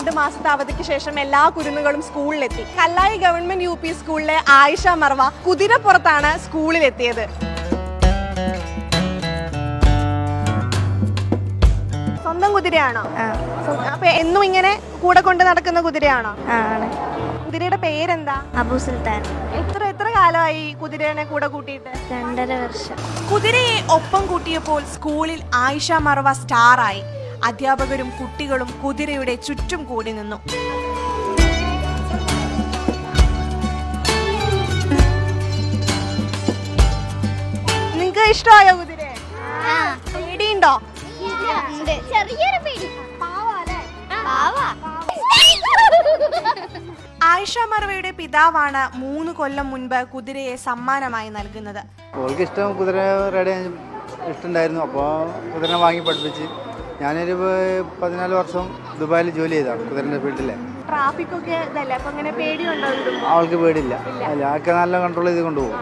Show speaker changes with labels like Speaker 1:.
Speaker 1: 2 മാസത്തെ അവധിക്ക് ശേഷം എല്ലാ കുരുന്നുകളും സ്കൂളിലെത്തി. കല്ലായി ഗവൺമെന്റ് UP സ്കൂളിലെ ആയിഷ മർവ കുതിരപ്പുറത്താണ് സ്കൂളിലെത്തിയത്. സ്വന്തം കുതിരയാണോ? അപ്പൊ എന്നും ഇങ്ങനെ കൂടെ കൊണ്ട് നടക്കുന്ന കുതിരയാണോ? കുതിരയുടെ പേരെന്താ?
Speaker 2: അബു സുൽത്താൻ.
Speaker 1: എത്ര കാലമായി കുതിരനെ കൂടെ കൂട്ടിയിട്ട്?
Speaker 2: 2.5 വർഷം.
Speaker 1: കുതിരയെ ഒപ്പം കൂട്ടിയപ്പോൾ സ്കൂളിൽ ആയിഷ മർവ സ്റ്റാറായി. അധ്യാപകരും കുട്ടികളും കുതിരയുടെ ചുറ്റും കൂടി നിന്നു. നിങ്ങൾക്ക് ഇഷ്ടമായോ കുതിരയെ? പേടിയുണ്ടോ?
Speaker 2: ചെറിയൊരു പേടി.
Speaker 1: ആയിഷ മർവയുടെ പിതാവാണ് 3 കൊല്ലം മുൻപ് കുതിരയെ സമ്മാനമായി നൽകുന്നത്.
Speaker 3: ഓൾക്ക് ഇഷ്ടം കുതിര റൈഡ് ഇഷ്ടമുണ്ടായിരുന്നു. അപ്പോൾ കുതിരനെ വാങ്ങി പഠിപ്പിച്ച് ഞാനൊരു 14 വർഷം ദുബായിൽ ജോലി ചെയ്താണ് കുതിരൻ്റെ ഫീൽഡിലെ.
Speaker 1: ട്രാഫിക് ഒക്കെ ഇതല്ലേ, അപ്പൊ അങ്ങനെ പേടിയുണ്ടോ?
Speaker 3: അവൾക്ക് പേടിയില്ല, അല്ല ആൾക്ക് നല്ല കൺട്രോൾ ചെയ്ത് കൊണ്ടുപോകും.